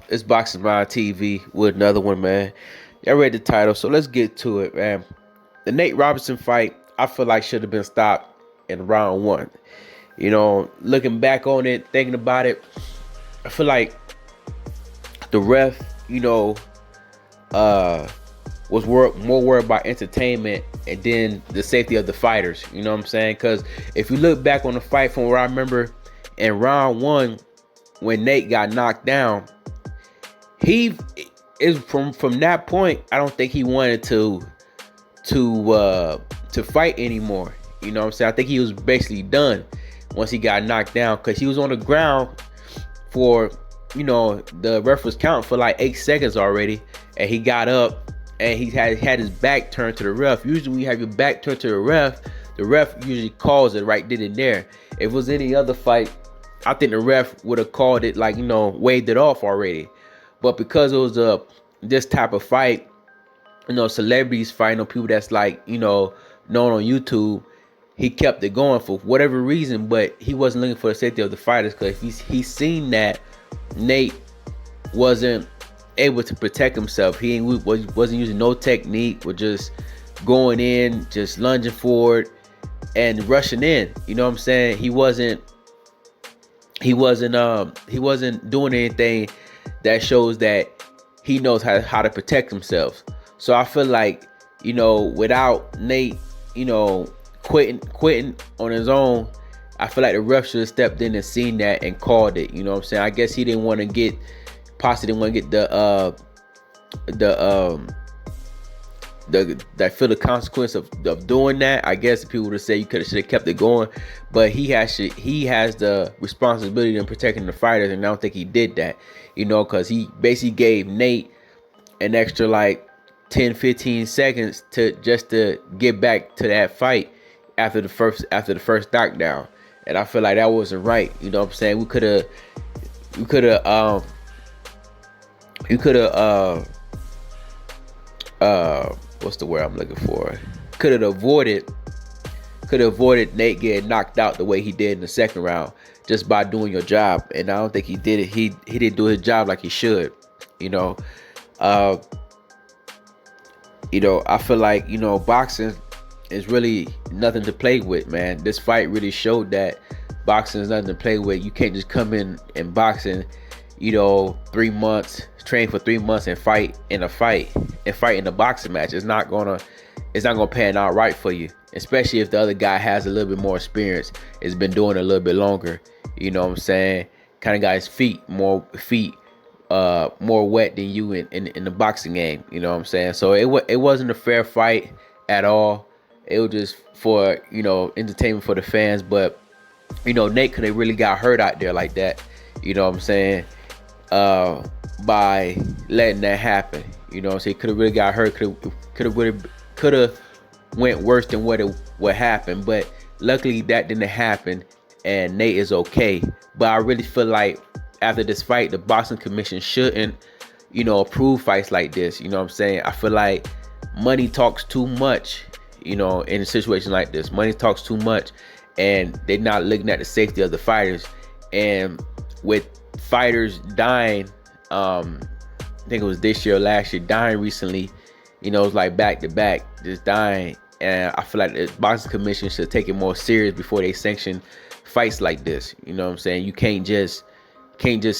It's Boxing Mind TV with another one, man. I read the title, so let's get to it, man. The Nate Robinson fight, I feel like should have been stopped in round one. Looking back on it, thinking about it, I feel like the ref, uh, was more worried about entertainment and then the safety of the fighters. You know what I'm saying? Because if you look back on the fight from where I remember in round one, when Nate got knocked down, he is from that point. I don't think he wanted to fight anymore. You know what I'm saying? I think he was basically done once he got knocked down, because he was on the ground for, the ref was counting for like 8 seconds already, and he got up and he had his back turned to the ref. Usually when you have your back turned to the ref usually calls it right then and there. If it was any other fight, I think the ref would have called it, like, waved it off already. But because it was this type of fight, celebrities fighting, people that's like, known on YouTube, he kept it going for whatever reason. But he wasn't looking for the safety of the fighters, because he's seen that Nate wasn't able to protect himself. He wasn't using no technique, was just going in, just lunging forward and rushing in. You know what I'm saying? He wasn't doing anything that shows that he knows how to protect himself. So I feel like, without Nate, quitting on his own, I feel like the ref should have stepped in and seen that and called it. You know what I'm saying? I guess he didn't want to get feel the consequence of doing that. I guess people would say you should have kept it going, but he has the responsibility in protecting the fighters, and I don't think he did that. Because he basically gave Nate an extra like 10-15 seconds to get back to that fight after the first knockdown, and I feel like that wasn't right. You know what I'm saying? We could have what's the word I'm looking for? Could have avoided Nate getting knocked out the way he did in the second round, just by doing your job. And I don't think he did it. He didn't do his job like he should. I feel like, boxing is really nothing to play with, man. This fight really showed that boxing is nothing to play with. You can't just come in boxing, 3 months, train for 3 months and fight in a boxing match. It's not gonna pan out right for you, especially if the other guy has a little bit more experience, has been doing it a little bit longer. You know what I'm saying? Kind of got his feet more wet than you in the boxing game. You know what I'm saying? So it wasn't a fair fight at all. It was just for, entertainment for the fans. But, Nate could have really got hurt out there like that. You know what I'm saying? By letting that happen. You know what I'm saying? Could have really got hurt. Could have went worse than what happened. But luckily that didn't happen, and Nate is okay. But I really feel like after this fight, the boxing commission shouldn't, approve fights like this. You know what I'm saying? I feel like money talks too much, in a situation like this. Money talks too much, and they're not looking at the safety of the fighters. And with fighters dying, I think it was this year or last year, dying recently, it was like back to back, just dying. And I feel like the boxing commission should take it more serious before they sanction fights like this. You know what I'm saying? You can't just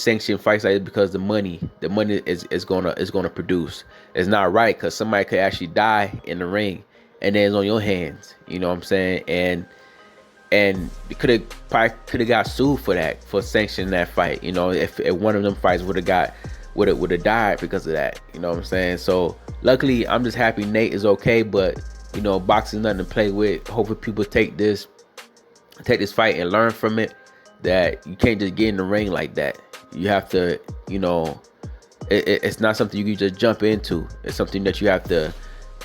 sanction fights like this because the money is gonna produce. It's not right, because somebody could actually die in the ring, and then it's on your hands. You know what I'm saying? And it could have got sued for sanctioning that fight. If one of them fights would have died because of that. You know what I'm saying? So luckily, I'm just happy Nate is okay. But boxing is nothing to play with. Hopefully people take this fight and learn from it, that you can't just get in the ring like that. You have to, it's not something you can just jump into. It's something that you have to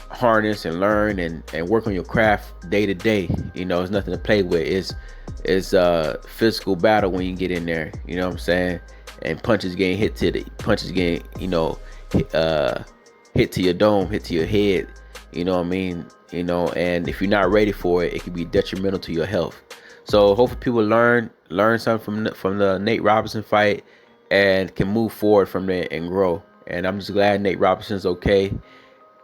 harness and learn and work on your craft day to day. It's nothing to play with. It's a physical battle when you get in there. You know what I'm saying? And punches getting hit to your dome, hit to your head. You know what I mean? And if you're not ready for it, it can be detrimental to your health. So hopefully people learn something from the Nate Robinson fight, and can move forward from there and grow. And I'm just glad Nate Robinson's okay.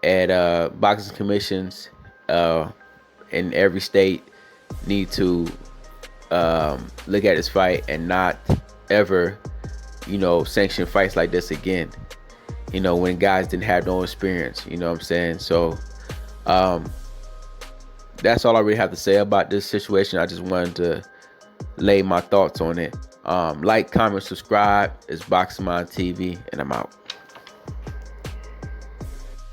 And boxing commissions in every state need to look at this fight and not ever, sanction fights like this again. When guys didn't have no experience, you know what I'm saying? So that's all I really have to say about this situation. I just wanted to lay my thoughts on it. Like, comment, subscribe. It's Boxing Mind TV, and I'm out.